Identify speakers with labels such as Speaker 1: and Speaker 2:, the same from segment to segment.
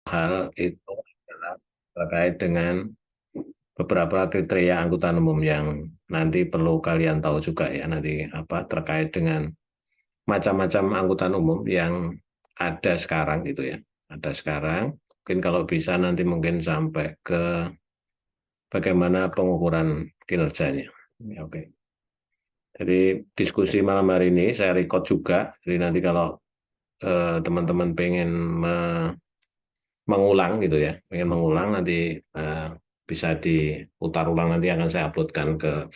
Speaker 1: hal itu adalah terkait dengan beberapa kriteria angkutan umum yang nanti perlu kalian tahu juga ya nanti apa terkait dengan macam-macam angkutan umum yang ada sekarang gitu ya. Ada sekarang, mungkin kalau bisa nanti mungkin sampai ke bagaimana pengukuran kinerjanya. Ya, oke. Jadi diskusi malam hari ini saya record juga. Jadi nanti kalau teman-teman pengen mengulang gitu ya, pengen mengulang nanti eh, bisa diputar ulang nanti akan saya uploadkan ke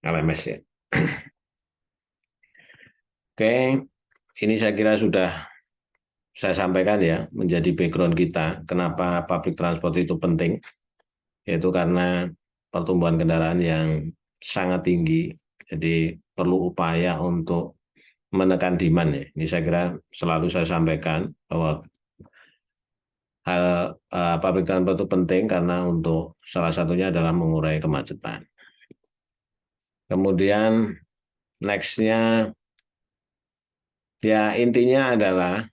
Speaker 1: LMS ya. Oke, ini saya kira sudah saya sampaikan ya menjadi background kita kenapa public transport itu penting, yaitu karena pertumbuhan kendaraan yang sangat tinggi, jadi perlu upaya untuk menekan demand ya. Ini saya kira selalu saya sampaikan bahwa hal public transport itu penting karena untuk salah satunya adalah mengurai kemacetan. Kemudian nextnya ya intinya adalah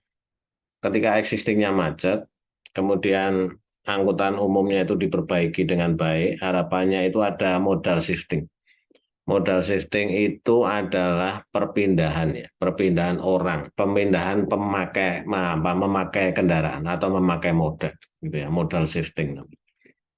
Speaker 1: ketika existingnya macet, kemudian angkutan umumnya itu diperbaiki dengan baik, harapannya itu ada modal shifting. Modal shifting itu adalah perpindahan ya, perpindahan orang, pemindahan memakai kendaraan atau memakai moda, gitu ya, modal shifting.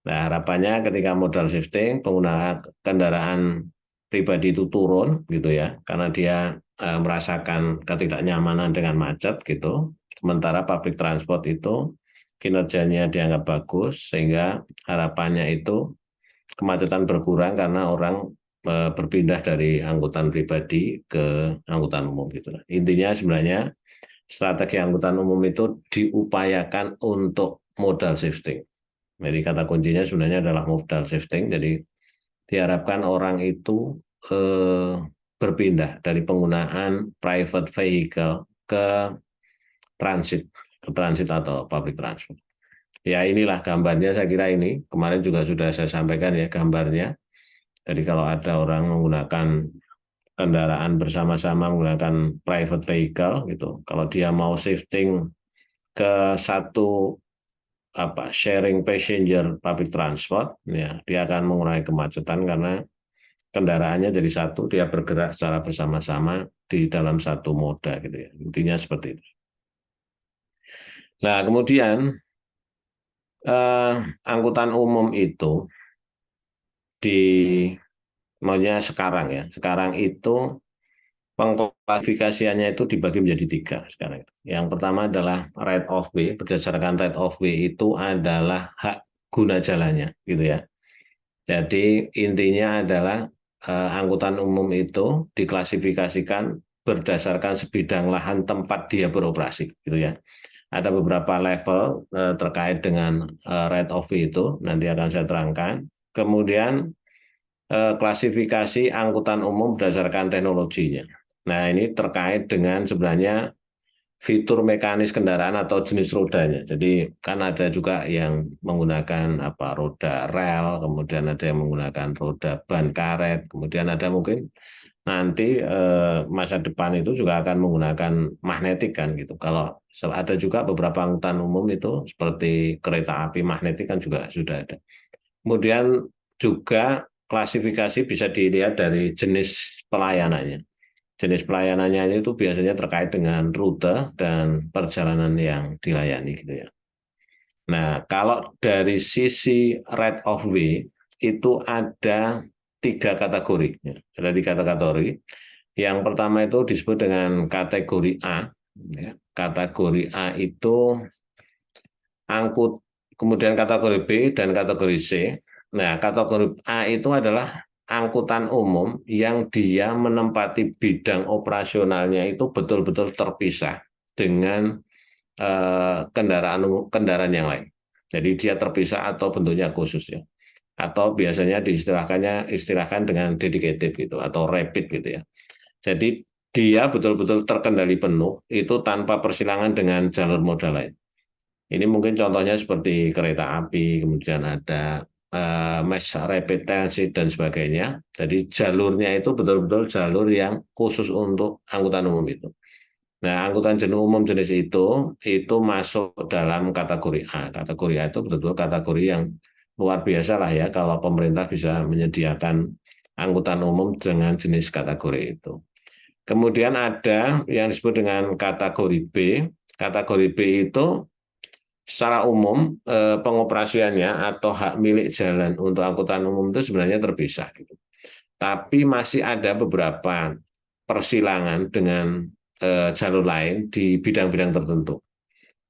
Speaker 1: Nah, harapannya ketika modal shifting, pengguna kendaraan pribadi itu turun gitu ya, karena dia merasakan ketidaknyamanan dengan macet gitu. Sementara public transport itu kinerjanya dianggap bagus, sehingga harapannya itu kemacetan berkurang karena orang berpindah dari angkutan pribadi ke angkutan umum gitu. Intinya sebenarnya strategi angkutan umum itu diupayakan untuk modal shifting. Jadi kata kuncinya sebenarnya adalah modal shifting. Jadi diharapkan orang itu eh, berpindah dari penggunaan private vehicle transit, ke transit atau public transport. Ya inilah gambarnya saya kira ini. Kemarin juga sudah saya sampaikan ya gambarnya. Jadi kalau ada orang menggunakan kendaraan bersama-sama menggunakan private vehicle gitu, kalau dia mau shifting ke satu sharing passenger public transport, ya dia akan mengurangi kemacetan karena kendaraannya jadi satu, dia bergerak secara bersama-sama di dalam satu moda gitu ya. Intinya seperti itu. Nah, kemudian angkutan umum itu di maunya sekarang ya. Sekarang itu pengklasifikasiannya itu dibagi menjadi tiga sekarang. Yang pertama adalah right of way. Berdasarkan right of way itu adalah hak guna jalannya, gitu ya. Jadi intinya adalah angkutan umum itu diklasifikasikan berdasarkan sebidang lahan tempat dia beroperasi, gitu ya. Ada beberapa level terkait dengan right of way itu nanti akan saya terangkan. Kemudian klasifikasi angkutan umum berdasarkan teknologinya. Nah, ini terkait dengan sebenarnya fitur mekanis kendaraan atau jenis rodanya. Jadi kan ada juga yang menggunakan roda rel, kemudian ada yang menggunakan roda ban karet, kemudian ada mungkin nanti masa depan itu juga akan menggunakan magnetik kan gitu. Kalau ada juga beberapa angkutan umum itu seperti kereta api magnetik kan juga sudah ada. Kemudian juga klasifikasi bisa dilihat dari jenis pelayanannya. Jenis pelayanannya itu biasanya terkait dengan rute dan perjalanan yang dilayani gitu ya. Nah, kalau dari sisi right of way itu ada tiga kategori. Ya. Ada tiga kategori. Yang pertama itu disebut dengan kategori A. Ya. Kategori A itu angkut, kemudian kategori B dan kategori C. Nah, kategori A itu adalah angkutan umum yang dia menempati bidang operasionalnya itu betul-betul terpisah dengan kendaraan yang lain. Jadi dia terpisah atau bentuknya khusus ya. Atau biasanya istilahkan dengan dedicated gitu atau rapid gitu ya. Jadi dia betul-betul terkendali penuh itu tanpa persilangan dengan jalur moda lain. Ini mungkin contohnya seperti kereta api, kemudian ada mass rapid transit dan sebagainya. Jadi jalurnya itu betul-betul jalur yang khusus untuk angkutan umum itu. Nah, angkutan umum jenis itu masuk dalam kategori A. Kategori A itu betul-betul kategori yang luar biasa lah ya kalau pemerintah bisa menyediakan angkutan umum dengan jenis kategori itu. Kemudian ada yang disebut dengan kategori B. Kategori B itu secara umum pengoperasiannya atau hak milik jalan untuk angkutan umum itu sebenarnya terpisah gitu. Tapi masih ada beberapa persilangan dengan jalur lain di bidang-bidang tertentu.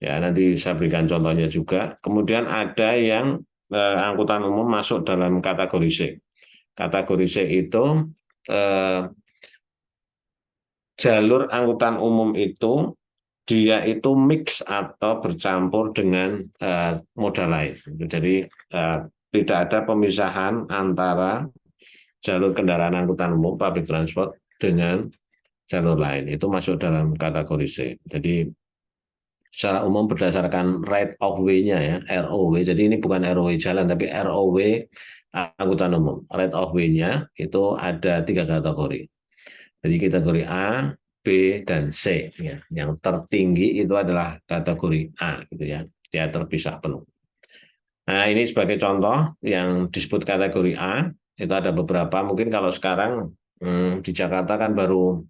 Speaker 1: Ya, nanti saya berikan contohnya juga. Kemudian ada yang angkutan umum masuk dalam kategori C. Kategori C itu eh, jalur angkutan umum itu dia itu mix atau bercampur dengan moda lain. Jadi tidak ada pemisahan antara jalur kendaraan angkutan umum public transport dengan jalur lain. Itu masuk dalam kategori C. Jadi secara umum berdasarkan right of way-nya ya, ROW. Jadi ini bukan ROW jalan, tapi ROW angkutan umum. Right of way-nya itu ada 3 kategori. Jadi kategori A, B, dan C. Ya. Yang tertinggi itu adalah kategori A, gitu ya. Dia terpisah penuh. Nah ini sebagai contoh yang disebut kategori A, itu ada beberapa. Mungkin kalau sekarang di Jakarta kan baru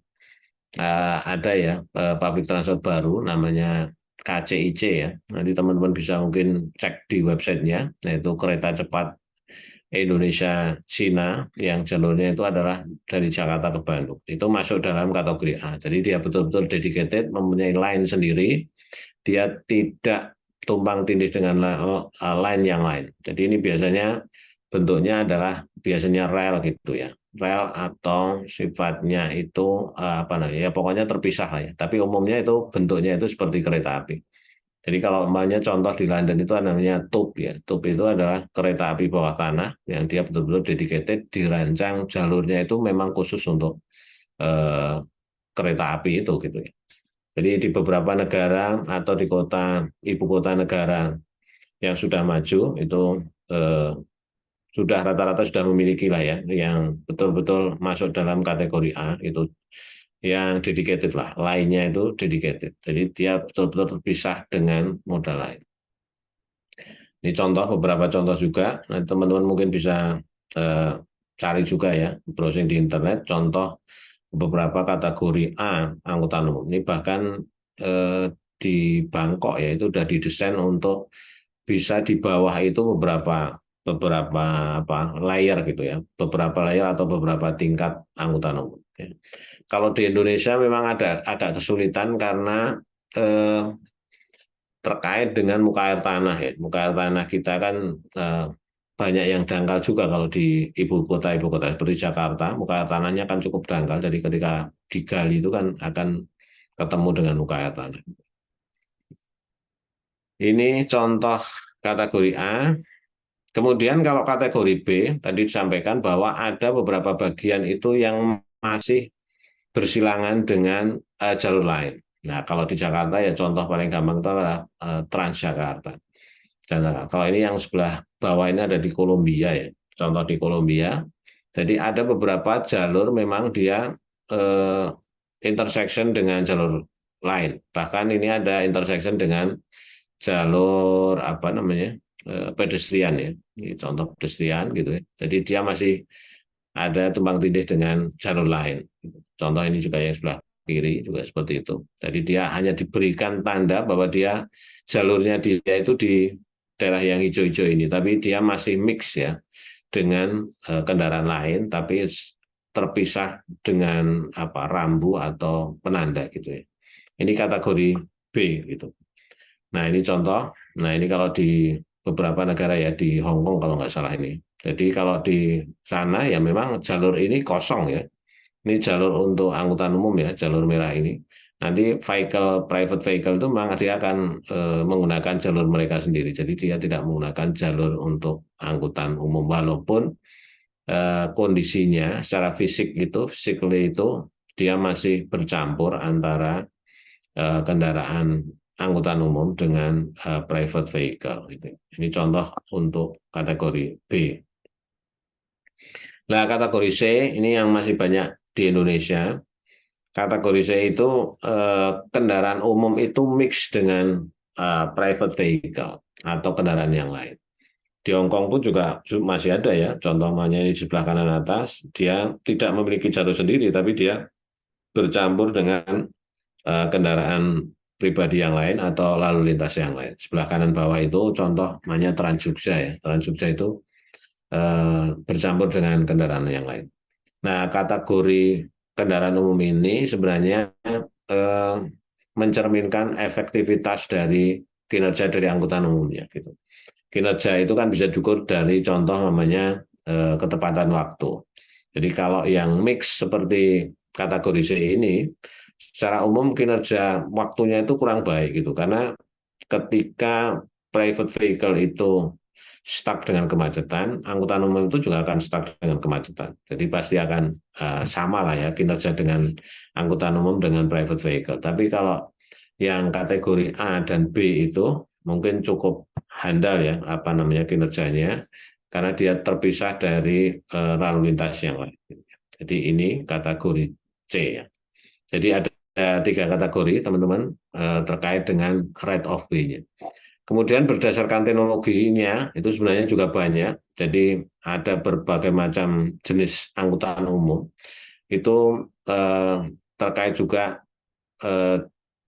Speaker 1: ada ya public transport baru namanya KCIC ya. Nanti teman-teman bisa mungkin cek di websitenya, yaitu kereta cepat Indonesia Cina yang jalurnya itu adalah dari Jakarta ke Bandung. Itu masuk dalam kategori A. Jadi dia betul-betul dedicated, mempunyai line sendiri. Dia tidak tumpang tindih dengan line yang lain. Jadi ini biasanya bentuknya adalah biasanya rel gitu ya. Rel atau sifatnya itu apa namanya? Ya pokoknya terpisah lah ya. Tapi umumnya itu bentuknya itu seperti kereta api. Jadi kalau umpamanya contoh di London itu namanya tube ya. Tube itu adalah kereta api bawah tanah yang dia betul-betul dedicated, dirancang jalurnya itu memang khusus untuk eh, kereta api itu gitu ya. Jadi di beberapa negara atau di ibu kota negara yang sudah maju itu eh, sudah rata-rata sudah memiliki lah ya yang betul-betul masuk dalam kategori A itu yang dedicated lah, lainnya itu dedicated. Jadi dia betul-betul terpisah dengan moda lain. Ini contoh beberapa contoh juga. Nah, teman-teman mungkin bisa eh, cari juga ya, browsing di internet. Contoh beberapa kategori A angkutan umum. Ini bahkan di Bangkok ya itu sudah didesain untuk bisa di bawah itu beberapa beberapa apa layer gitu ya, beberapa layer atau beberapa tingkat angkutan umum. Ya. Kalau di Indonesia memang ada agak kesulitan karena eh, terkait dengan muka air tanah ya. Muka air tanah kita kan banyak yang dangkal juga kalau di ibu kota seperti Jakarta, muka air tanahnya kan cukup dangkal. Jadi ketika digali itu kan akan ketemu dengan muka air tanah. Ini contoh kategori A. Kemudian kalau kategori B tadi disampaikan bahwa ada beberapa bagian itu yang masih bersilangan dengan jalur lain. Nah, kalau di Jakarta ya contoh paling gampang itu adalah Transjakarta. Kalau ini yang sebelah bawah ini ada di Kolombia ya. Contoh di Kolombia. Jadi ada beberapa jalur memang dia eh, intersection dengan jalur lain. Bahkan ini ada intersection dengan jalur apa namanya pedestrian ya. Ini contoh pedestrian gitu ya. Jadi dia masih ada tumpang tindih dengan jalur lain. Contoh ini juga yang sebelah kiri juga seperti itu. Jadi dia hanya diberikan tanda bahwa dia jalurnya dia itu di daerah yang hijau-hijau ini, tapi dia masih mix ya dengan kendaraan lain, tapi terpisah dengan apa rambu atau penanda gitu ya. Ini kategori B gitu. Nah ini contoh. Nah ini kalau di beberapa negara ya di Hong Kong kalau nggak salah ini. Jadi kalau di sana ya memang jalur ini kosong ya. Ini jalur untuk angkutan umum ya, jalur merah ini. Nanti private vehicle itu memang dia akan menggunakan jalur mereka sendiri. Jadi dia tidak menggunakan jalur untuk angkutan umum. Walaupun kondisinya secara fisik itu, physically itu dia masih bercampur antara kendaraan angkutan umum dengan private vehicle. Ini contoh untuk kategori B. Nah, kategori C ini yang masih banyak di Indonesia. Kategori C itu kendaraan umum itu mix dengan private vehicle atau kendaraan yang lain. Di Hong Kong pun juga masih ada ya, contohnya di sebelah kanan atas, dia tidak memiliki jalur sendiri, tapi dia bercampur dengan kendaraan pribadi yang lain atau lalu lintas yang lain. Sebelah kanan bawah itu contoh namanya Trans Jogja ya. Trans Jogja itu bercampur dengan kendaraan yang lain. Nah, kategori kendaraan umum ini sebenarnya eh, mencerminkan efektivitas dari kinerja dari angkutan umumnya gitu. Kinerja itu kan bisa diukur dari contoh namanya ketepatan waktu. Jadi kalau yang mix seperti kategori C ini, secara umum kinerja waktunya itu kurang baik gitu, karena ketika private vehicle itu stuck dengan kemacetan, angkutan umum itu juga akan stuck dengan kemacetan. Jadi pasti akan sama lah ya kinerja dengan angkutan umum dengan private vehicle. Tapi kalau yang kategori A dan B itu mungkin cukup handal ya apa namanya kinerjanya karena dia terpisah dari lalu lintas yang lain. Jadi ini kategori C ya. Jadi ada tiga kategori teman-teman terkait dengan right of way-nya. Kemudian berdasarkan teknologinya itu sebenarnya juga banyak. Jadi ada berbagai macam jenis angkutan umum. Itu terkait juga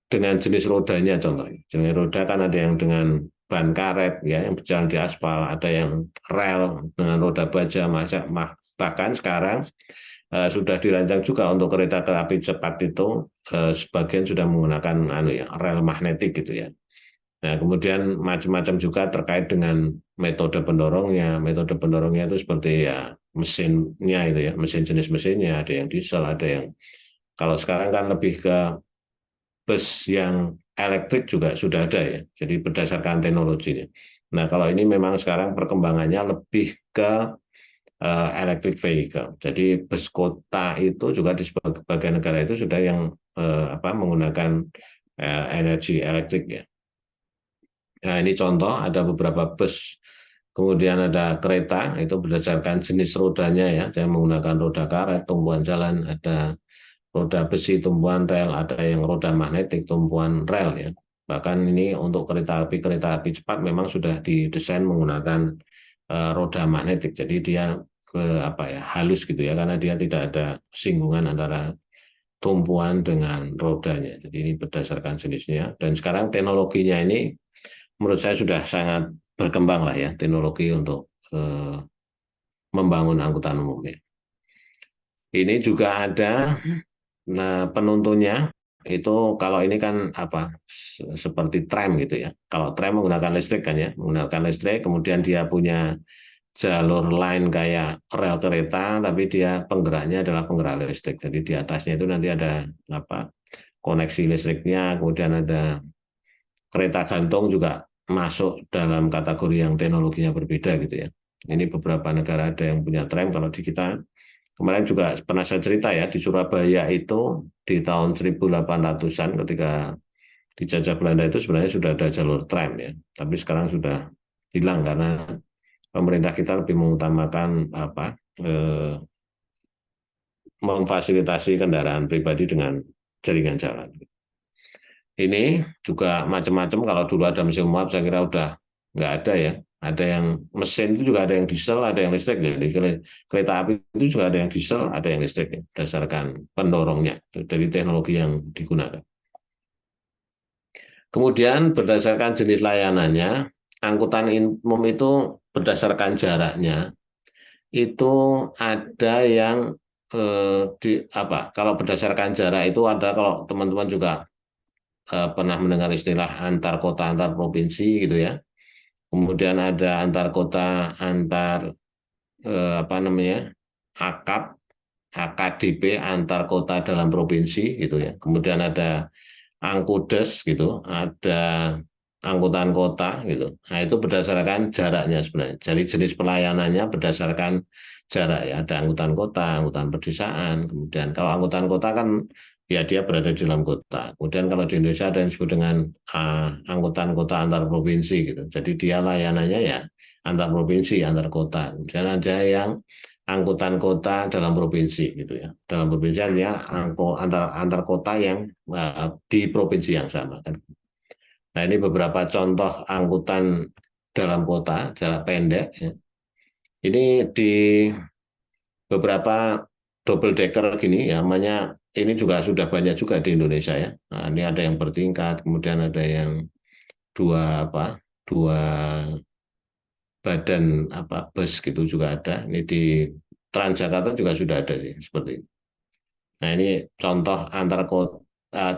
Speaker 1: dengan jenis rodanya contohnya. Jenis roda kan ada yang dengan ban karet ya yang berjalan di aspal, ada yang rel dengan roda baja, bahkan sekarang sudah dirancang juga untuk kereta api cepat itu sebagian sudah menggunakan rel magnetik gitu ya. Nah, kemudian macam-macam juga terkait dengan metode pendorongnya. Metode pendorongnya itu seperti ya mesinnya itu ya, mesin jenis mesinnya, ada yang diesel, ada yang kalau sekarang kan lebih ke bus yang elektrik juga sudah ada ya. Jadi berdasarkan teknologinya. Nah, kalau ini memang sekarang perkembangannya lebih ke electric vehicle. Jadi bus kota itu juga di sebagian negara itu sudah yang menggunakan energi elektrik ya. Nah, ini contoh ada beberapa bus. Kemudian ada kereta, itu berdasarkan jenis rodanya ya, yang menggunakan roda karet, tumpuan jalan, ada roda besi, tumpuan rel, ada yang roda magnetik, tumpuan rel ya. Bahkan ini untuk kereta api cepat memang sudah didesain menggunakan roda magnetik. Jadi dia halus gitu ya, karena dia tidak ada singgungan antara tumpuan dengan rodanya. Jadi ini berdasarkan jenisnya. Dan sekarang teknologinya ini menurut saya sudah sangat berkembang lah ya teknologi untuk membangun angkutan umumnya. Ini juga ada penuntunnya itu kalau ini kan seperti tram gitu ya. Kalau tram menggunakan listrik kan ya, menggunakan listrik, kemudian dia punya jalur lain kayak rel kereta, tapi dia penggeraknya adalah penggerak listrik. Jadi di atasnya itu nanti ada koneksi listriknya, kemudian ada kereta gantung juga masuk dalam kategori yang teknologinya berbeda gitu ya. Ini beberapa negara ada yang punya tram, kalau di kita kemarin juga pernah saya cerita ya, di Surabaya itu di tahun 1800-an ketika dijajah Belanda itu sebenarnya sudah ada jalur tram ya, tapi sekarang sudah hilang karena pemerintah kita lebih mengutamakan memfasilitasi kendaraan pribadi dengan jaringan jalan. Ini juga macam-macam, kalau dulu ada mesin uap saya kira udah nggak ada ya. Ada yang mesin itu juga ada yang diesel, ada yang listrik. Jadi kereta api itu juga ada yang diesel, ada yang listrik ya, berdasarkan pendorongnya dari teknologi yang digunakan. Kemudian berdasarkan jenis layanannya, angkutan umum itu berdasarkan jaraknya itu ada yang kalau berdasarkan jarak itu ada, kalau teman-teman juga pernah mendengar istilah antar kota antar provinsi gitu ya. Kemudian ada antar kota antar AKAP, AKDP antar kota dalam provinsi gitu ya. Kemudian ada Angkudes gitu, ada angkutan kota gitu. Nah, itu berdasarkan jaraknya sebenarnya. Jadi jenis pelayanannya berdasarkan jarak ya. Ada angkutan kota, angkutan pedesaan. Kemudian kalau angkutan kota kan ya dia berada di dalam kota. Kemudian kalau di Indonesia ada yang disebut dengan angkutan kota antar provinsi gitu. Jadi dia layanannya ya antar provinsi, antar kota. Kemudian ada yang angkutan kota dalam provinsi gitu ya. Dalam provinsi artinya antar kota yang di provinsi yang sama kan. Nah ini beberapa contoh angkutan dalam kota jarak pendek. Ya. Ini di beberapa double decker gini ya, namanya ini juga sudah banyak juga di Indonesia ya. Nah, ini ada yang bertingkat, kemudian ada yang dua badan bus gitu juga ada. Ini di Transjakarta juga sudah ada sih seperti ini. Nah ini contoh antar kota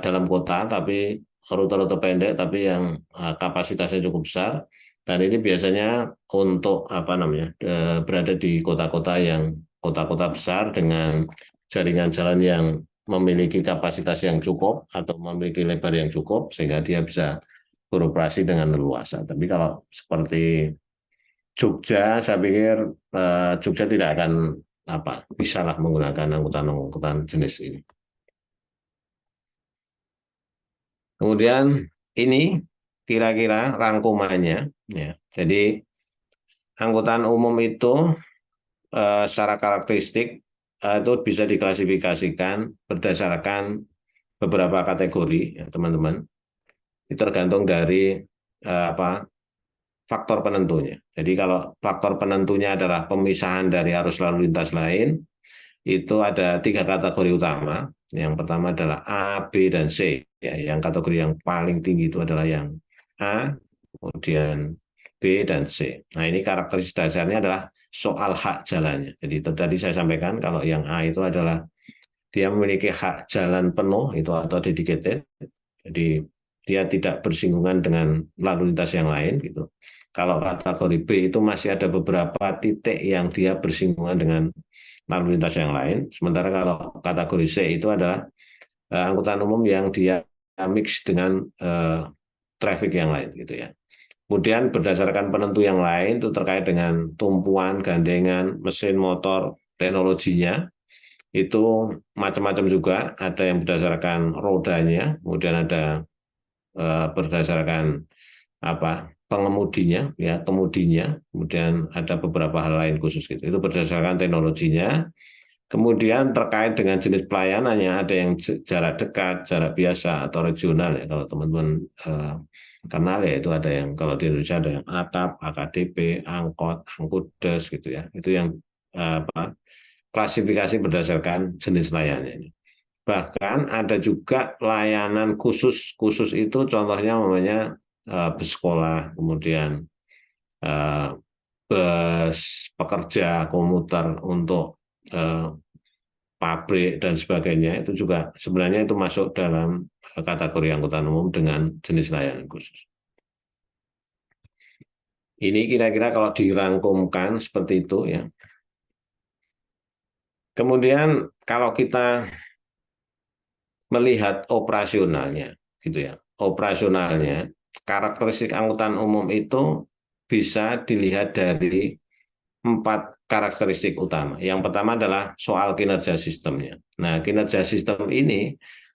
Speaker 1: dalam kota tapi rute-rute pendek tapi yang kapasitasnya cukup besar dan ini biasanya untuk berada di kota-kota yang kota-kota besar dengan jaringan jalan yang memiliki kapasitas yang cukup atau memiliki lebar yang cukup sehingga dia bisa beroperasi dengan leluasa. Tapi kalau seperti Jogja, saya pikir Jogja tidak akan bisa lah menggunakan angkutan-angkutan jenis ini. Kemudian ini kira-kira rangkumannya, ya. Jadi angkutan umum itu secara karakteristik itu bisa diklasifikasikan berdasarkan beberapa kategori, ya, teman-teman. Itu tergantung dari faktor penentunya. Jadi kalau faktor penentunya adalah pemisahan dari arus lalu lintas lain, itu ada 3 kategori utama. Yang pertama adalah A, B, dan C. Ya, yang kategori yang paling tinggi itu adalah yang A, kemudian B, dan C. Nah ini karakteristik dasarnya adalah soal hak jalannya. Jadi tadi saya sampaikan kalau yang A itu adalah dia memiliki hak jalan penuh itu atau dedicated. Jadi dia tidak bersinggungan dengan lalu lintas yang lain gitu. Kalau kategori B itu masih ada beberapa titik yang dia bersinggungan dengan lalu lintas yang lain. Sementara kalau kategori C itu adalah angkutan umum yang dia mix dengan traffic yang lain gitu ya. Kemudian berdasarkan penentu yang lain itu terkait dengan tumpuan, gandengan, mesin, motor, teknologinya itu macam-macam juga. Ada yang berdasarkan rodanya, kemudian ada berdasarkan pengemudinya, ya kemudinya, kemudian ada beberapa hal lain khusus gitu. Itu berdasarkan teknologinya. Kemudian terkait dengan jenis pelayanannya, ada yang jarak dekat, jarak biasa, atau regional ya. Kalau teman-teman kenal ya itu ada yang kalau di Indonesia ada yang AKAP, AKDP, angkot, angkudes gitu ya. Itu yang klasifikasi berdasarkan jenis layanannya. Bahkan ada juga layanan khusus. Khusus itu contohnya namanya bus sekolah, kemudian bus pekerja, komuter untuk pabrik dan sebagainya. Itu juga sebenarnya itu masuk dalam kategori angkutan umum dengan jenis layanan khusus. Ini kira-kira kalau dirangkumkan seperti itu ya. Kemudian kalau kita melihat operasionalnya gitu ya. Operasionalnya karakteristik angkutan umum itu bisa dilihat dari 4 karakteristik utama. Yang pertama adalah soal kinerja sistemnya. Nah, kinerja sistem ini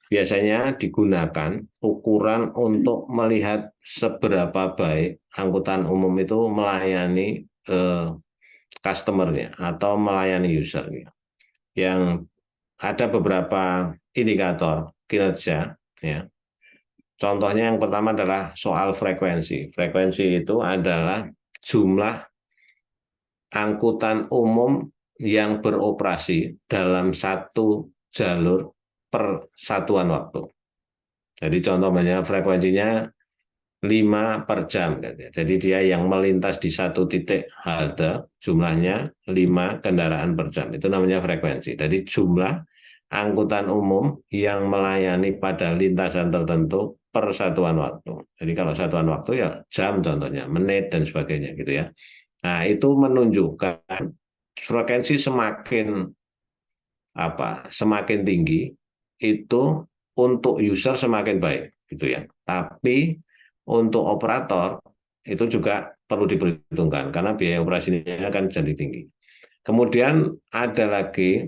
Speaker 1: biasanya digunakan ukuran untuk melihat seberapa baik angkutan umum itu melayani customer-nya atau melayani user-nya. Yang ada beberapa indikator kinerja ya. Contohnya yang pertama adalah soal frekuensi. Frekuensi itu adalah jumlah angkutan umum yang beroperasi dalam satu jalur per satuan waktu. Jadi contohnya frekuensinya 5 per jam. Jadi dia yang melintas di satu titik halte jumlahnya 5 kendaraan per jam. Itu namanya frekuensi. Jadi jumlah angkutan umum yang melayani pada lintasan tertentu per satuan waktu. Jadi kalau satuan waktu ya jam contohnya, menit dan sebagainya gitu ya. Nah, itu menunjukkan frekuensi semakin tinggi itu untuk user semakin baik gitu ya. Tapi untuk operator itu juga perlu diperhitungkan karena biaya operasinya akan jadi tinggi. Kemudian ada lagi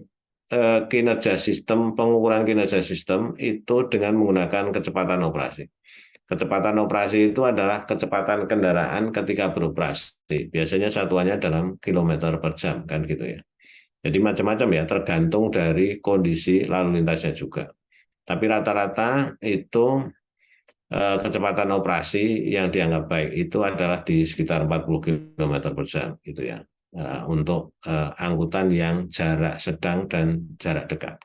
Speaker 1: kinerja sistem, pengukuran kinerja sistem itu dengan menggunakan kecepatan operasi. Kecepatan operasi itu adalah kecepatan kendaraan ketika beroperasi. Biasanya satuannya dalam kilometer per jam, kan gitu ya. Jadi macam-macam ya, tergantung dari kondisi lalu lintasnya juga. Tapi rata-rata itu kecepatan operasi yang dianggap baik itu adalah di sekitar 40 km per jam gitu ya. Untuk angkutan yang jarak sedang dan jarak dekat.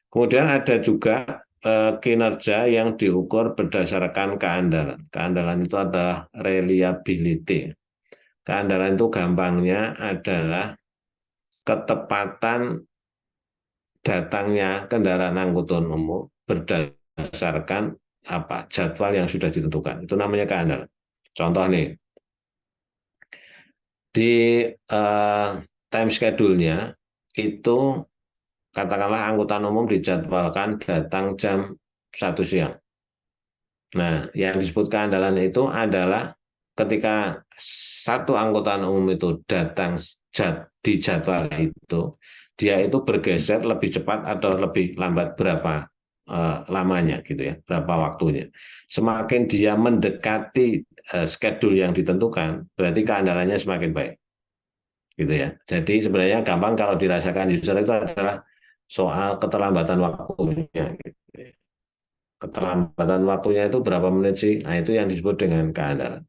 Speaker 1: Kemudian ada juga kinerja yang diukur berdasarkan keandalan. Keandalan itu adalah reliability. Keandalan itu gampangnya adalah ketepatan datangnya kendaraan angkutan umum berdasarkan jadwal yang sudah ditentukan. Itu namanya keandalan. Contoh nih, di time schedule-nya itu katakanlah angkutan umum dijadwalkan datang jam 1 siang. Nah, yang disebut keandalan itu adalah ketika satu angkutan umum itu datang di jadwal itu, dia itu bergeser lebih cepat atau lebih lambat berapa lamanya gitu ya, berapa waktunya. Semakin dia mendekati schedule yang ditentukan, berarti keandalannya semakin baik. Gitu ya. Jadi sebenarnya gampang kalau dirasakan user itu adalah soal keterlambatan waktunya. Gitu ya. Keterlambatan waktunya itu berapa menit sih? Nah, itu yang disebut dengan keandalan.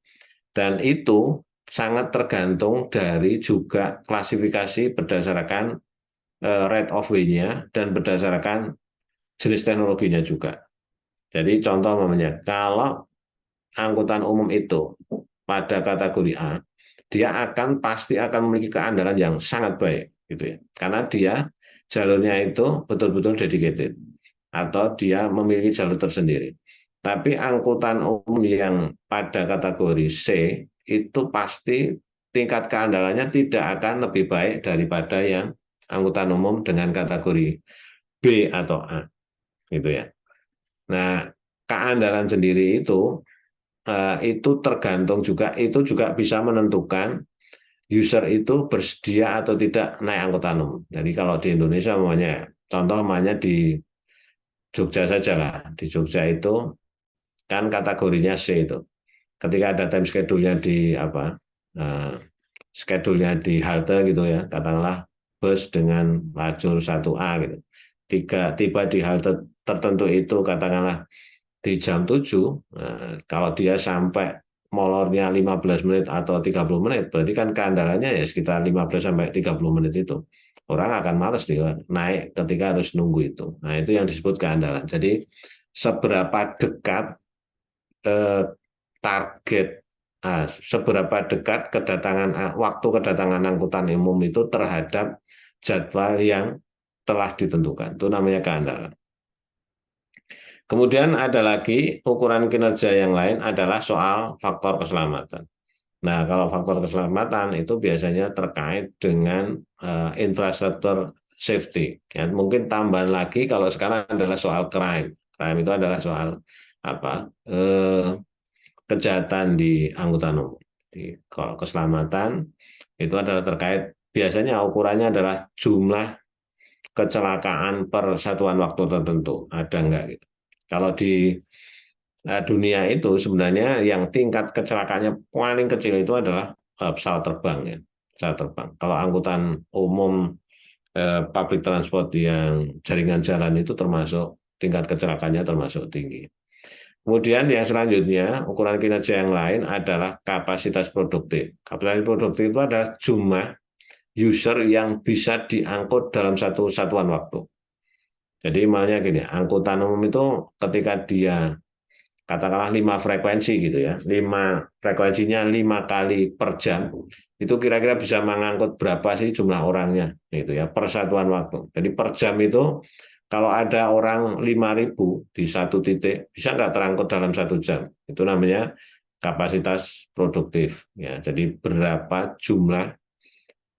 Speaker 1: Dan itu sangat tergantung dari juga klasifikasi berdasarkan rate of way-nya dan berdasarkan jenis teknologinya juga. Jadi contoh namanya, kalau angkutan umum itu pada kategori A, dia pasti akan memiliki keandalan yang sangat baik, gitu ya. Karena dia jalurnya itu betul-betul dedicated atau dia memiliki jalur tersendiri. Tapi angkutan umum yang pada kategori C itu pasti tingkat keandalannya tidak akan lebih baik daripada yang angkutan umum dengan kategori B atau A, gitu ya. Nah, keandalan sendiri itu tergantung juga, itu juga bisa menentukan user itu bersedia atau tidak naik angkutan umum. Jadi kalau di Indonesia contoh di Jogja saja lah. Di Jogja itu kan kategorinya C itu. Ketika ada time schedule-nya schedule-nya di halte gitu ya, katakanlah bus dengan lajur 1A gitu. Tiba di halte tertentu itu katakanlah di jam 7, kalau dia sampai molornya 15 menit atau 30 menit, berarti kan keandalannya ya sekitar 15 sampai 30 menit itu. Orang akan malas dia naik ketika harus nunggu itu. Nah, itu yang disebut keandalan. Jadi, seberapa dekat eh, target, seberapa dekat waktu kedatangan angkutan umum itu terhadap jadwal yang telah ditentukan. Itu namanya keandalan. Kemudian ada lagi ukuran kinerja yang lain adalah soal faktor keselamatan. Nah, kalau faktor keselamatan itu biasanya terkait dengan infrastruktur safety. Ya, mungkin tambahan lagi kalau sekarang adalah soal crime. Crime itu adalah soal kejahatan di angkutan umum. Kalau keselamatan itu adalah terkait biasanya ukurannya adalah jumlah kecelakaan per satuan waktu tertentu. Ada enggak gitu. Kalau di dunia itu sebenarnya yang tingkat kecelakaannya paling kecil itu adalah pesawat terbang ya. Pesawat terbang. Kalau angkutan umum public transport yang jaringan jalan itu termasuk tingkat kecelakaannya termasuk tinggi. Kemudian yang selanjutnya ukuran kinerja yang lain adalah kapasitas produktif. Kapasitas produktif itu adalah jumlah user yang bisa diangkut dalam satu satuan waktu. Jadi malnya gini, angkutan umum itu ketika dia katakanlah 5 frekuensi gitu ya, 5 frekuensinya 5 kali per jam, itu kira-kira bisa mengangkut berapa sih jumlah orangnya gitu ya, per satuan waktu. Jadi per jam itu kalau ada orang 5.000 di satu titik, bisa nggak terangkut dalam 1 jam? Itu namanya kapasitas produktif. Ya, jadi berapa jumlah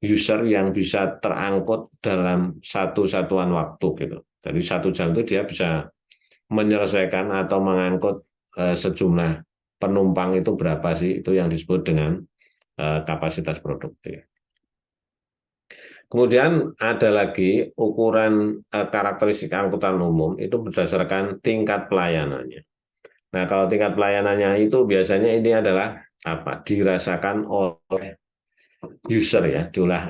Speaker 1: user yang bisa terangkut dalam satu satuan waktu gitu. Jadi 1 jam itu dia bisa menyelesaikan atau mengangkut sejumlah penumpang itu berapa sih? Itu yang disebut dengan kapasitas produktif. Kemudian ada lagi ukuran karakteristik angkutan umum itu berdasarkan tingkat pelayanannya. Nah, kalau tingkat pelayanannya itu biasanya ini adalah apa? Dirasakan oleh user ya,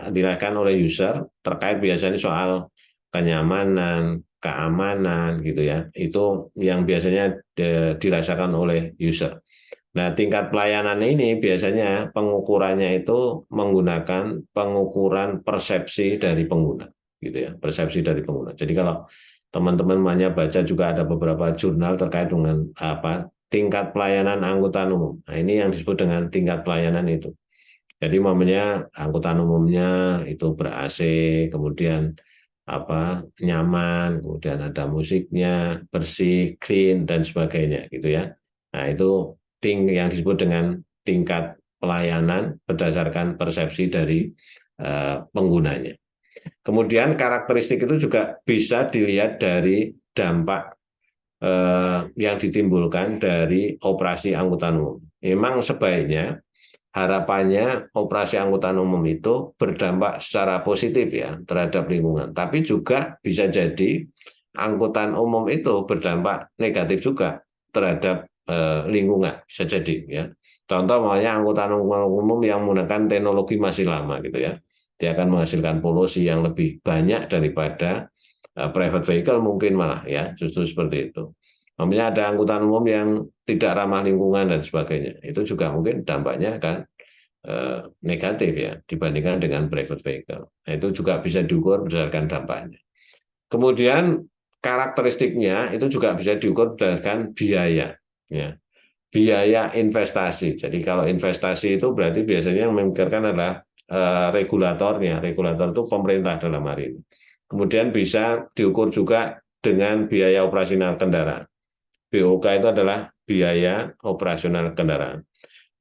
Speaker 1: dirasakan oleh user terkait biasanya soal kenyamanan, keamanan gitu ya. Itu yang biasanya dirasakan oleh user. Nah, tingkat pelayanan ini biasanya pengukurannya itu menggunakan pengukuran persepsi dari pengguna, gitu ya, persepsi dari pengguna. Jadi kalau teman-teman banyak baca juga ada beberapa jurnal terkait dengan apa tingkat pelayanan angkutan umum. Nah, ini yang disebut dengan tingkat pelayanan itu. Jadi momennya angkutan umumnya itu ber-AC, kemudian apa nyaman, kemudian ada musiknya, bersih, clean dan sebagainya gitu ya. Nah, itu yang disebut dengan tingkat pelayanan berdasarkan persepsi dari penggunanya. Kemudian karakteristik itu juga bisa dilihat dari dampak yang ditimbulkan dari operasi angkutan umum. Memang sebaiknya harapannya operasi angkutan umum itu berdampak secara positif ya terhadap lingkungan. Tapi juga bisa jadi angkutan umum itu berdampak negatif juga terhadap lingkungan, bisa jadi ya. Contoh makanya angkutan umum yang menggunakan teknologi masih lama gitu ya. Dia akan menghasilkan polusi yang lebih banyak daripada private vehicle mungkin malah ya, justru seperti itu. Namanya ada angkutan umum yang tidak ramah lingkungan dan sebagainya. Itu juga mungkin dampaknya akan negatif ya dibandingkan dengan private vehicle. Nah, itu juga bisa diukur berdasarkan dampaknya. Kemudian karakteristiknya itu juga bisa diukur berdasarkan biaya. Ya. Biaya investasi. Jadi kalau investasi itu berarti biasanya yang memikirkan adalah regulatornya. Regulator itu pemerintah dalam hari ini. Kemudian bisa diukur juga dengan biaya operasional kendaraan. BOK itu adalah biaya operasional kendaraan.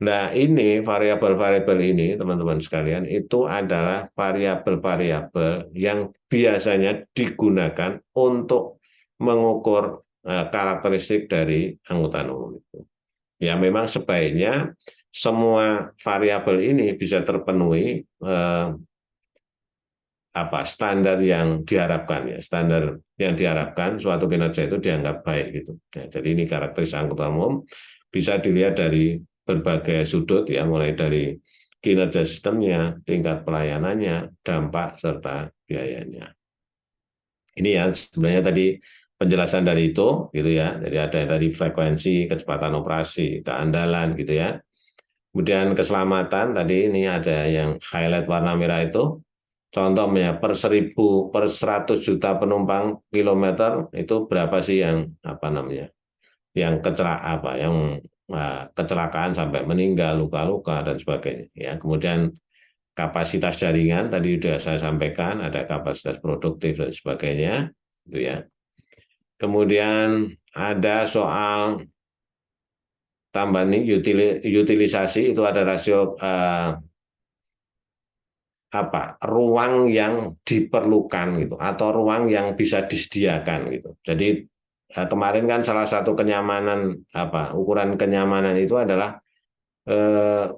Speaker 1: Nah, ini variabel-variabel ini, teman-teman sekalian, itu adalah variabel-variabel yang biasanya digunakan untuk mengukur karakteristik dari angkutan umum itu. Ya, memang sebaiknya semua variabel ini bisa terpenuhi standar yang diharapkan ya, standar yang diharapkan suatu kinerja itu dianggap baik gitu. Ya, jadi ini karakteristik angkutan umum bisa dilihat dari berbagai sudut ya, mulai dari kinerja sistemnya, tingkat pelayanannya, dampak serta biayanya. Ini ya sebenarnya tadi penjelasan dari itu gitu ya. Jadi ada dari frekuensi, kecepatan operasi, keandalan gitu ya. Kemudian keselamatan tadi ini ada yang highlight warna merah itu. Contohnya per 1000 per 100 juta penumpang kilometer itu berapa sih yang yang kecelakaan sampai meninggal, luka-luka dan sebagainya. Ya, kemudian kapasitas jaringan tadi sudah saya sampaikan ada kapasitas produktif dan sebagainya, gitu ya. Kemudian ada soal tambahan ini utilisasi itu ada rasio ruang yang diperlukan gitu atau ruang yang bisa disediakan gitu. Jadi kemarin kan salah satu kenyamanan ukuran kenyamanan itu adalah eh,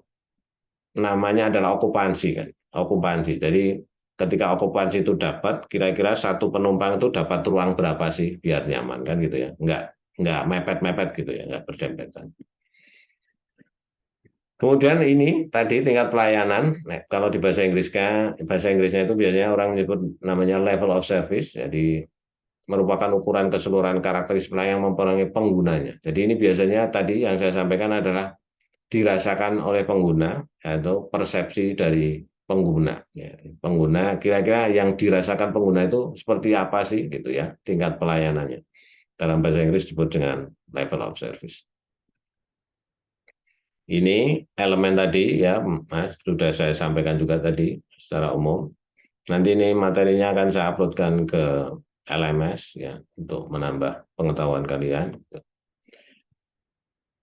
Speaker 1: namanya adalah okupansi kan. Okupansi. Jadi ketika okupansi itu dapat kira-kira satu penumpang itu dapat ruang berapa sih biar nyaman kan gitu ya. Enggak mepet-mepet gitu ya, enggak berdempetan. Kemudian ini tadi tingkat pelayanan. Nah, kalau di bahasa Inggrisnya itu biasanya orang menyebut namanya level of service. Jadi merupakan ukuran keseluruhan karakteristik pelayanan yang mempengaruhi penggunanya. Jadi ini biasanya tadi yang saya sampaikan adalah dirasakan oleh pengguna atau persepsi dari pengguna. Ya, pengguna kira-kira yang dirasakan pengguna itu seperti apa sih gitu ya tingkat pelayanannya. Dalam bahasa Inggris disebut dengan level of service. Ini elemen tadi ya, Mas, sudah saya sampaikan juga tadi secara umum. Nanti ini materinya akan saya uploadkan ke LMS ya untuk menambah pengetahuan kalian.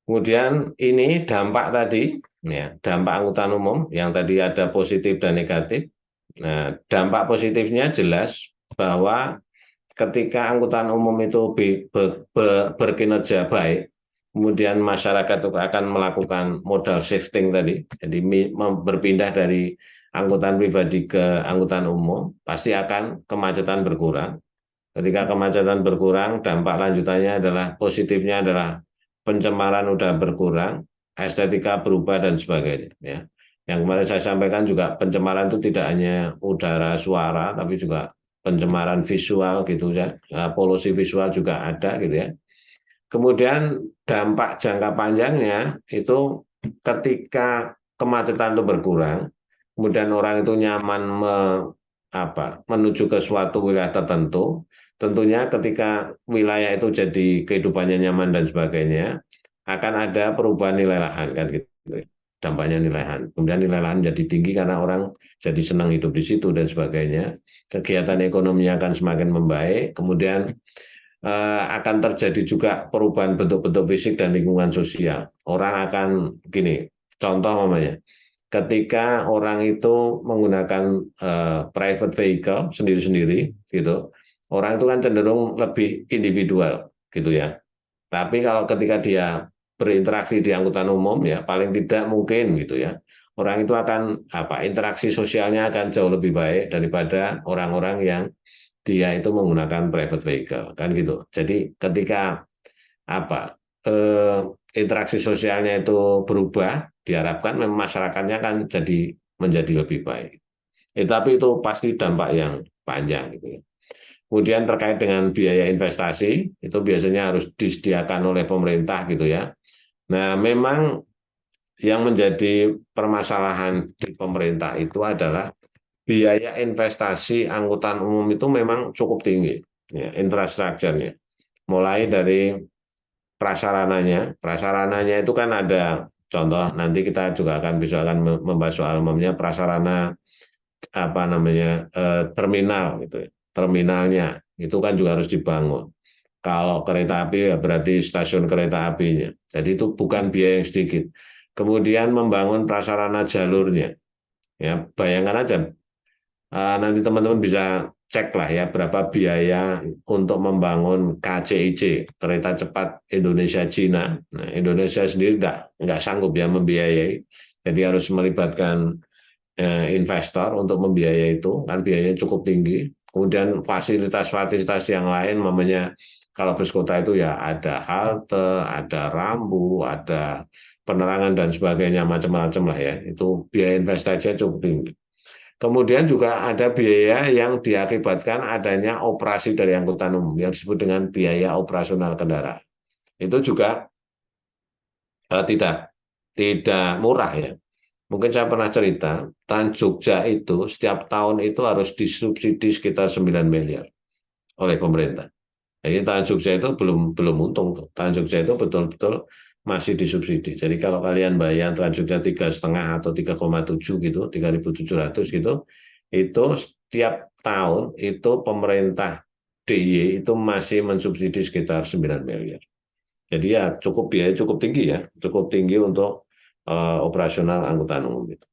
Speaker 1: Kemudian ini dampak tadi, ya, dampak angkutan umum yang tadi ada positif dan negatif. Nah, dampak positifnya jelas bahwa ketika angkutan umum itu berkinerja baik, kemudian masyarakat itu akan melakukan modal shifting tadi, jadi berpindah dari angkutan pribadi ke angkutan umum, pasti akan kemacetan berkurang. Ketika kemacetan berkurang, dampak lanjutannya adalah positifnya adalah pencemaran udah berkurang, estetika berubah dan sebagainya. Ya. Yang kemarin saya sampaikan juga pencemaran itu tidak hanya udara, suara, tapi juga pencemaran visual gitu ya, polusi visual juga ada gitu ya. Kemudian dampak jangka panjangnya itu ketika kemacetan itu berkurang, kemudian orang itu nyaman menuju ke suatu wilayah tertentu, tentunya ketika wilayah itu jadi kehidupannya nyaman dan sebagainya, akan ada perubahan nilai lahan kan gitu. Dampaknya nilai lahan. Kemudian nilai lahan jadi tinggi karena orang jadi senang hidup di situ dan sebagainya. Kegiatan ekonominya akan semakin membaik. Kemudian akan terjadi juga perubahan bentuk-bentuk fisik dan lingkungan sosial. Orang akan gini, contoh namanya, ketika orang itu menggunakan private vehicle sendiri-sendiri, gitu, orang itu kan cenderung lebih individual, gitu ya. Tapi kalau ketika dia berinteraksi di angkutan umum, ya paling tidak mungkin, gitu ya. Orang itu akan interaksi sosialnya akan jauh lebih baik daripada orang-orang yang dia itu menggunakan private vehicle kan gitu. Jadi ketika apa eh, interaksi sosialnya itu berubah, diharapkan masyarakatnya kan jadi menjadi lebih baik. Tapi itu pasti dampak yang panjang gitu ya. Kemudian terkait dengan biaya investasi itu biasanya harus disediakan oleh pemerintah gitu ya. Nah, memang yang menjadi permasalahan di pemerintah itu adalah biaya investasi angkutan umum itu memang cukup tinggi, ya, infrastrukturnya. Mulai dari prasarananya itu kan ada contoh nanti kita juga akan membahas soal umumnya prasarana terminal gitu, ya. Terminalnya itu kan juga harus dibangun. Kalau kereta api ya berarti stasiun kereta apinya. Jadi itu bukan biaya yang sedikit. Kemudian membangun prasarana jalurnya. Ya, bayangkan aja nanti teman-teman bisa cek lah ya berapa biaya untuk membangun KCIC, kereta cepat Indonesia-Cina. Nah, Indonesia sendiri nggak sanggup ya membiayai, jadi harus melibatkan investor untuk membiayai itu, kan biayanya cukup tinggi. Kemudian fasilitas-fasilitas yang lain, namanya kalau bus kota itu ya ada halte, ada rambu, ada penerangan dan sebagainya macam-macam lah ya. Itu biaya investasinya cukup tinggi. Kemudian juga ada biaya yang diakibatkan adanya operasi dari angkutan umum yang disebut dengan biaya operasional kendaraan. Itu juga tidak murah ya. Mungkin saya pernah cerita, Trans Jogja itu setiap tahun itu harus disubsidi sekitar 9 miliar oleh pemerintah. Jadi Trans Jogja itu belum belum untung tuh. Trans Jogja itu betul-betul masih disubsidi. Jadi kalau kalian bayar Trans Jogja 3,5 atau 3,7 gitu, 3.700 gitu, itu setiap tahun itu pemerintah DIY itu masih mensubsidi sekitar 9 miliar. Jadi ya cukup biaya cukup tinggi ya, cukup tinggi untuk operasional angkutan umum itu.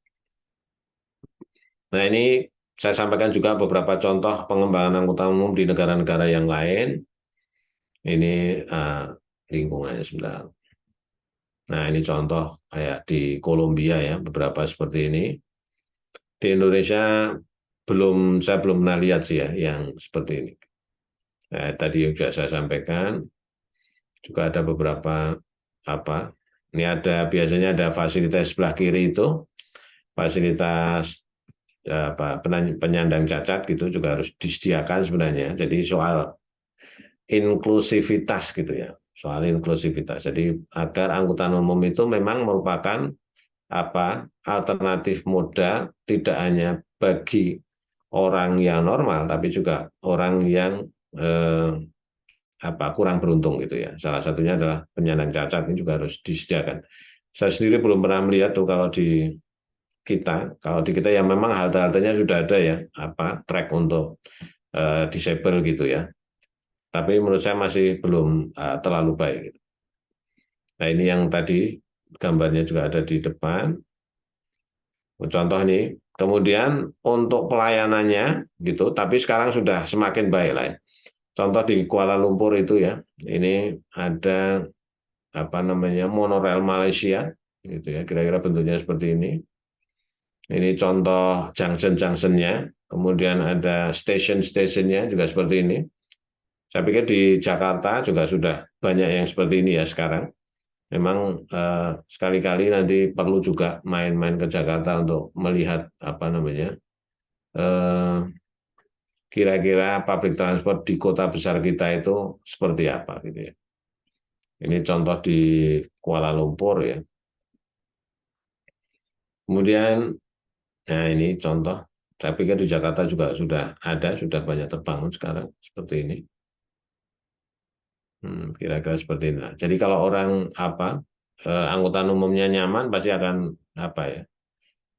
Speaker 1: Nah ini saya sampaikan juga beberapa contoh pengembangan angkutan umum di negara-negara yang lain. Ini lingkungannya sebentar. Nah ini contoh kayak di Kolombia ya, beberapa seperti ini. Di Indonesia saya belum pernah lihat sih ya yang seperti ini. Nah, tadi juga saya sampaikan, juga ada beberapa apa. Ini biasanya ada fasilitas sebelah kiri itu, fasilitas penyandang cacat gitu juga harus disediakan sebenarnya. Jadi soal inklusivitas gitu ya, soal inklusivitas. Jadi agar angkutan umum itu memang merupakan alternatif moda tidak hanya bagi orang yang normal, tapi juga orang yang kurang beruntung gitu ya. Salah satunya adalah penyandang cacat ini juga harus disediakan. Saya sendiri belum pernah melihat tuh kalau di kita yang memang halte-haltenya sudah ada ya, track untuk disable gitu ya. Tapi menurut saya masih belum terlalu baik. Nah ini yang tadi gambarnya juga ada di depan. Contoh nih. Kemudian untuk pelayanannya gitu, tapi sekarang sudah semakin baik lah. Ya. Contoh di Kuala Lumpur itu ya, ini ada apa namanya monorail Malaysia, gitu ya. Kira-kira bentuknya seperti ini. Ini contoh junction-junctionnya. Kemudian ada station-stationnya juga seperti ini. Saya pikir di Jakarta juga sudah banyak yang seperti ini ya sekarang. Memang sekali-kali nanti perlu juga main-main ke Jakarta untuk melihat apa namanya eh, kira-kira public transport di kota besar kita itu seperti apa gitu ya. Ini contoh di Kuala Lumpur ya. Kemudian, nah ini contoh. Saya pikir di Jakarta juga sudah ada, sudah banyak terbangun sekarang seperti ini. Kira-kira seperti ini. Nah, jadi kalau orang apa angkutan umumnya nyaman, pasti akan apa ya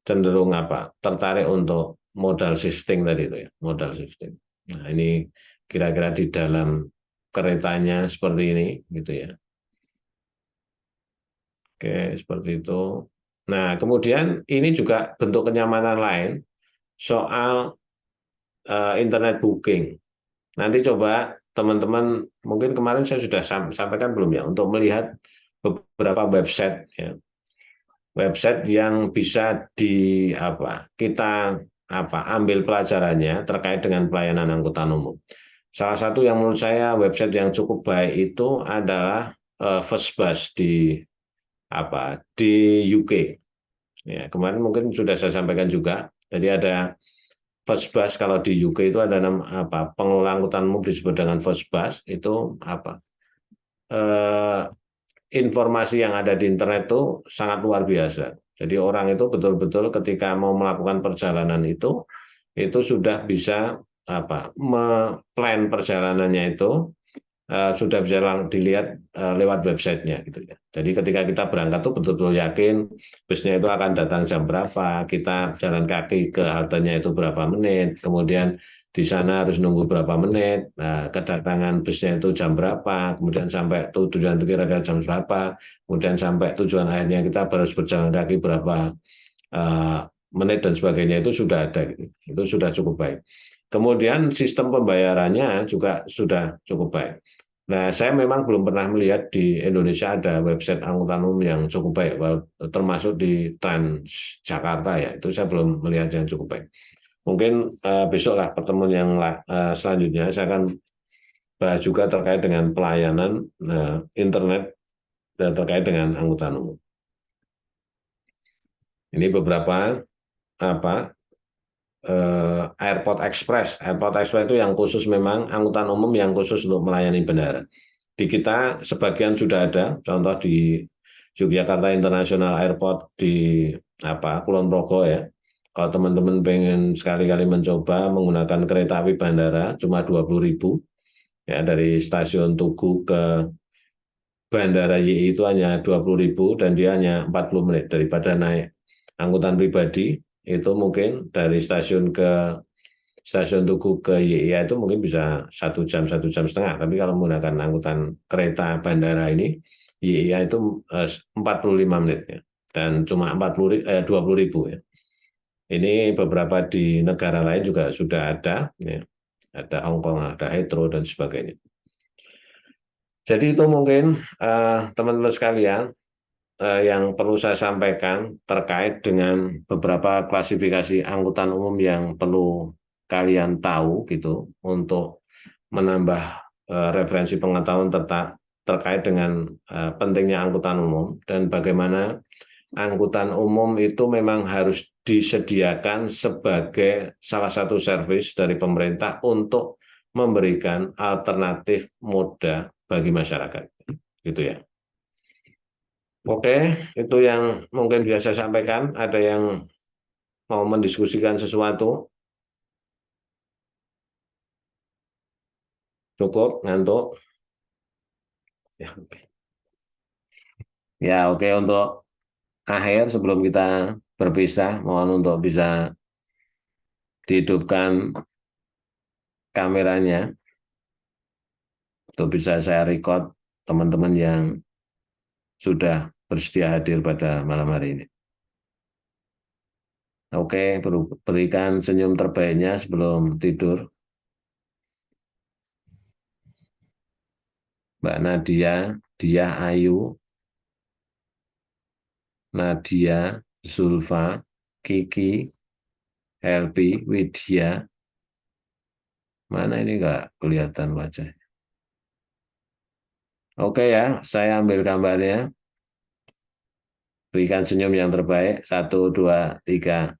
Speaker 1: cenderung apa tertarik untuk modal shifting tadi itu ya, modal shifting. Nah ini kira-kira di dalam keretanya seperti ini gitu ya. Oke, seperti itu. Nah, kemudian ini juga bentuk kenyamanan lain soal internet booking. Nanti coba teman-teman, mungkin kemarin saya sudah sampaikan belum ya, untuk melihat beberapa website ya, website yang bisa di apa kita apa ambil pelajarannya terkait dengan pelayanan angkutan umum. Salah satu yang menurut saya website yang cukup baik itu adalah First Bus di apa di UK. Ya, kemarin mungkin sudah saya sampaikan juga. Jadi ada First Bus kalau di UK itu ada apa pengelola angkutan umum disebut dengan First Bus itu apa eh, informasi yang ada di internet itu sangat luar biasa. Jadi orang itu betul-betul ketika mau melakukan perjalanan itu sudah bisa apa plan perjalanannya itu sudah bisa dilihat lewat websitenya gitu ya. Jadi ketika kita berangkat tuh betul-betul yakin busnya itu akan datang jam berapa, kita jalan kaki ke haltenya itu berapa menit, kemudian di sana harus nunggu berapa menit, nah, kedatangan busnya itu jam berapa, kemudian sampai tujuan itu kira-kira jam berapa, kemudian sampai tujuan akhirnya kita harus berjalan kaki berapa uh, menit dan sebagainya itu sudah ada, gitu. Itu sudah cukup baik. Kemudian sistem pembayarannya juga sudah cukup baik. Nah, saya memang belum pernah melihat di Indonesia ada website angkutan umum yang cukup baik, termasuk di Transjakarta ya. Itu saya belum melihat yang cukup baik. Mungkin besok lah pertemuan yang selanjutnya saya akan bahas juga terkait dengan pelayanan internet dan terkait dengan angkutan umum. Ini beberapa apa Airport Express. Airport Express itu yang khusus memang angkutan umum yang khusus untuk melayani bandara. Di kita sebagian sudah ada, contoh di Yogyakarta International Airport di apa Kulon Progo ya. Kalau teman-teman pengen sekali-kali mencoba menggunakan kereta api bandara cuma 20.000 ya dari stasiun Tugu ke Bandara YI itu hanya 20.000 dan dia hanya 40 menit daripada naik angkutan pribadi itu mungkin dari stasiun Tugu ke YIA itu mungkin bisa 1 jam 1 jam setengah. Tapi kalau menggunakan angkutan kereta bandara ini YIA itu 45 menit ya. Dan cuma 20.000 ya. Ini beberapa di negara lain juga sudah ada ya. Ada Hong Kong, ada Heathrow dan sebagainya. Jadi itu mungkin teman-teman sekalian yang perlu saya sampaikan terkait dengan beberapa klasifikasi angkutan umum yang perlu kalian tahu gitu untuk menambah referensi pengetahuan terkait dengan pentingnya angkutan umum dan bagaimana angkutan umum itu memang harus disediakan sebagai salah satu servis dari pemerintah untuk memberikan alternatif moda bagi masyarakat gitu ya. Oke, itu yang mungkin bisa saya sampaikan. Ada yang mau mendiskusikan sesuatu? Cukup, ngantuk? Ya, oke. Ya, oke. Untuk akhir, sebelum kita berpisah, mohon untuk bisa dihidupkan kameranya, untuk bisa saya record teman-teman yang sudah bersedia hadir pada malam hari ini. Oke, berikan senyum terbaiknya sebelum tidur. Mbak Nadia, Dia Ayu, Nadia, Zulfa, Kiki, Helpi, Widya. Mana ini nggak kelihatan wajah. Oke ya, saya ambil gambarnya. Berikan senyum yang terbaik. 1, 2, 3.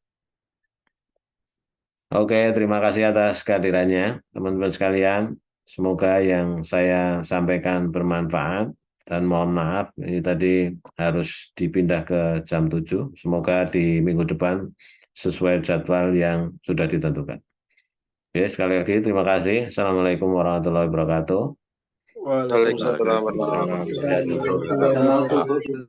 Speaker 1: Oke, terima kasih atas kehadirannya, teman-teman sekalian. Semoga yang saya sampaikan bermanfaat. Dan mohon maaf, ini tadi harus dipindah ke jam 7. Semoga di minggu depan sesuai jadwal yang sudah ditentukan. Oke, sekali lagi terima kasih. Assalamualaikum warahmatullahi wabarakatuh.
Speaker 2: Waalaikumsalam warahmatullahi wabarakatuh.